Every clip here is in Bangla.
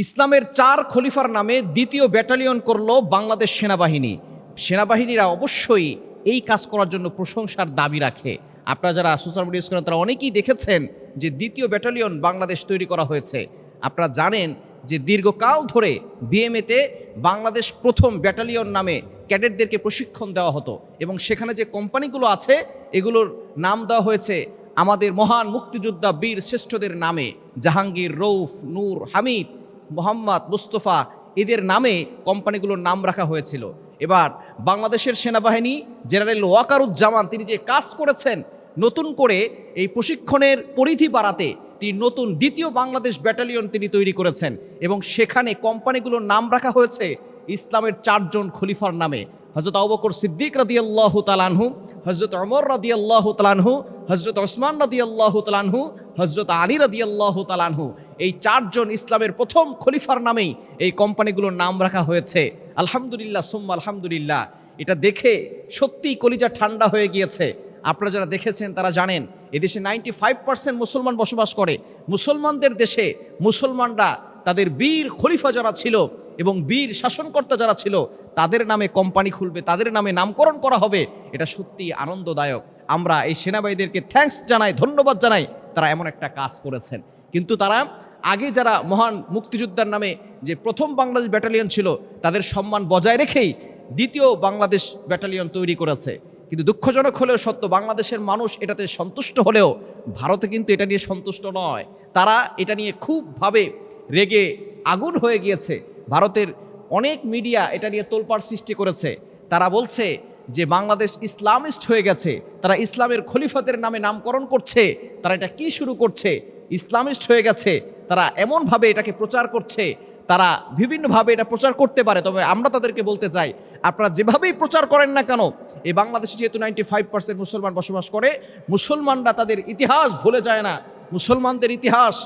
ইসলামের ৪ খলিফার নামে দ্বিতীয় ব্যাটালিয়ন করলো বাংলাদেশ সেনাবাহিনী। সেনাবাহিনীরা অবশ্যই এই কাজ করার জন্য প্রশংসার দাবি রাখে। আপনারা যারা সোশ্যাল মিডিয়া ইউজ করেন তারা অনেকেই দেখেছেন যে দ্বিতীয় ব্যাটালিয়ন বাংলাদেশ তৈরি করা হয়েছে। আপনারা জানেন যে দীর্ঘকাল ধরে বিএমএতে বাংলাদেশ প্রথম ব্যাটালিয়ন নামে ক্যাডেটদেরকে প্রশিক্ষণ দেওয়া হতো এবং সেখানে যে কোম্পানিগুলো আছে এগুলোর নাম দেওয়া হয়েছে আমাদের মহান মুক্তিযোদ্ধা বীর শ্রেষ্ঠদের নামে। জাহাঙ্গীর, রৌফ, নূর, হামিদ, মোহাম্মদ, মুস্তফা, এদের নামে কোম্পানিগুলোর নাম রাখা হয়েছিল। এবার বাংলাদেশের সেনাবাহিনী জেনারেল ওয়াকারুজ্জামান তিনি যে কাজ করেছেন নতুন করে এই প্রশিক্ষণের পরিধি বাড়াতে, তিনি নতুন দ্বিতীয় বাংলাদেশ ব্যাটালিয়ন তিনি তৈরি করেছেন এবং সেখানে কোম্পানিগুলোর নাম রাখা হয়েছে ইসলামের ৪ জন খলিফার নামে। হযরত আবু বকর সিদ্দিক রাদিয়াল্লাহু তাআলা আনহু, হযরত ওমর রাদিয়াল্লাহু তাআলা আনহু, হযরত ওসমান রাদিয়াল্লাহু তাআলা আনহু, হযরত আলী রাদিয়াল্লাহু তাআলা আনহু, এই ৪ জন ইসলামের প্রথম খলিফার নামেই এই কোম্পানিগুলোর নাম রাখা হয়েছে। আলহামদুলিল্লাহ সুম্মা আলহামদুলিল্লাহ। এটা দেখে সত্যিই কলিজা ঠান্ডা হয়ে গিয়েছে। আপনারা যারা দেখেছেন তারা জানেন এদেশে 95% মুসলমান বসবাস করে। মুসলমানদের দেশে মুসলমানরা তাদের বীর খলিফা যারা ছিল এবং বীর শাসনকর্তা যারা ছিল তাদের নামে কোম্পানি খুলবে, তাদের নামে নামকরণ করা হবে। এটা সত্যি আনন্দদায়ক। আমরা এই সেনাবাহিনীদেরকে থ্যাঙ্কস জানাই, ধন্যবাদ জানাই, তারা এমন একটা কাজ করেছেন। কিন্তু তারা আগে যারা মহান মুক্তিযোদ্ধার নামে যে প্রথম বাংলাদেশ ব্যাটালিয়ন ছিল তাদের সম্মান বজায় রেখেই দ্বিতীয় বাংলাদেশ ব্যাটালিয়ন তৈরি করেছে। কিন্তু দুঃখজনক হলেও সত্য, বাংলাদেশের মানুষ এটাতে সন্তুষ্ট হলেও ভারতে কিন্তু এটা নিয়ে সন্তুষ্ট নয়। তারা এটা নিয়ে খুবভাবে রেগে আগুন হয়ে গিয়েছে। ভারতের অনেক মিডিয়া এটা নিয়ে তোলপাড় সৃষ্টি করেছে। তারা বলছে যে বাংলাদেশ ইসলামিস্ট হয়ে গেছে, তারা ইসলামের খলিফাদের নামে নামকরণ করছে, তারা এটা কি শুরু করছে, ইসলামিস্ট হয়ে গেছে। তারা এমনভাবে এটাকে প্রচার করছে, তারা বিভিন্নভাবে এটা প্রচার করতে পারে। তবে আমরা তাদেরকে বলতে চাই, আপনারা যেভাবেই প্রচার করেন না কেন, এই বাংলাদেশে যেহেতু 95% মুসলমান বসবাস করে, মুসলমানরা তাদের ইতিহাস ভুলে যায় না। মুসলমানদের ইতিহাস,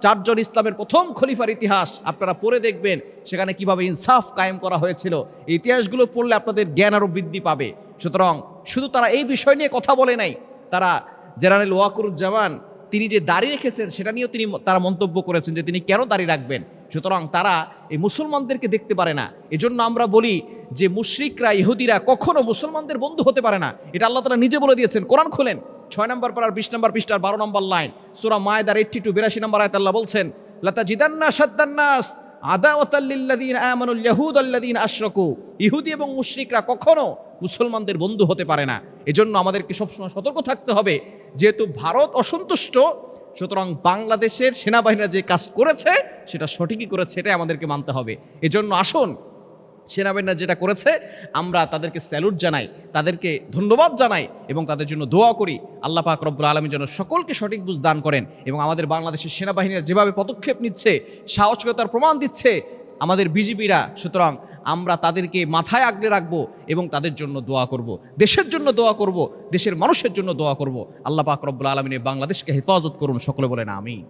৪ জন ইসলামের প্রথম খলিফার ইতিহাস আপনারা পড়ে দেখবেন সেখানে কিভাবে ইনসাফ কায়েম করা হয়েছিল। এই ইতিহাসগুলো পড়লে আপনাদের জ্ঞান আরও বৃদ্ধি পাবে। সুতরাং শুধু তারা এই বিষয় নিয়ে কথা বলে নাই, তারা জেনারেল ওয়াকারুজ্জামান তিনি যে দাড়ি রেখেছেন সেটা নিয়েও তারা মন্তব্য করেছেন যে তিনি কেন দাড়ি রাখবেন। সুতরাং তারা এই মুসলমানদেরকে দেখতে পারে না। এজন্য আমরা বলি যে মুশরিকরা, ইহুদিরা কখনো মুসলমানদের বন্ধু হতে পারে না। এটা আল্লাহ তাআলা নিজে বলে দিয়েছেন। কোরআন খোলেন ৬ নম্বর পারার ২০ নম্বর পৃষ্ঠার 12 নম্বর লাইন, সূরা মায়েদার 82 নম্বর আয়াতে আল্লাহ বলছেন, লাতাজিদান্না শাদ্দান্নাস আদাওয়াতাল লিল্লাযিনা আমানুল ইয়াহুদ আল্লাযিনা আশরাকু। ইহুদি এবং মুশরিকরা কখনো মুসলমানদের বন্ধু হতে পারে না। এজন্য আমাদেরকে সবসময় সতর্ক থাকতে হবে। যেহেতু ভারত অসন্তুষ্ট, সুতরাং বাংলাদেশের সেনাবাহিনীরা যে কাজ করেছে সেটা সঠিকই করেছে, এটাই আমাদেরকে মানতে হবে। এজন্য আসুন, সেনাবাহিনীরা যেটা করেছে আমরা তাদেরকে স্যালুট জানাই, তাদেরকে ধন্যবাদ জানাই এবং তাদের জন্য দোয়া করি। আল্লাহ পাক রব্বুল আলামিন যেন সকলকে সঠিক বুঝ দান করেন এবং আমাদের বাংলাদেশের সেনাবাহিনীরা যেভাবে পদক্ষেপ নিচ্ছে, সাহসিকতার প্রমাণ দিচ্ছে আমাদের বিজিবিরা, সুতরাং আমরা তাদেরকে মাথায় আগলে রাখবো এবং তাদের জন্য দোয়া করব, দেশের জন্য দোয়া করব, দেশের মানুষের জন্য দোয়া করব। আল্লাহ পাক রব্বুল আলামিন বাংলাদেশকে হেফাজত করুন। সকলে বলেন আমিন।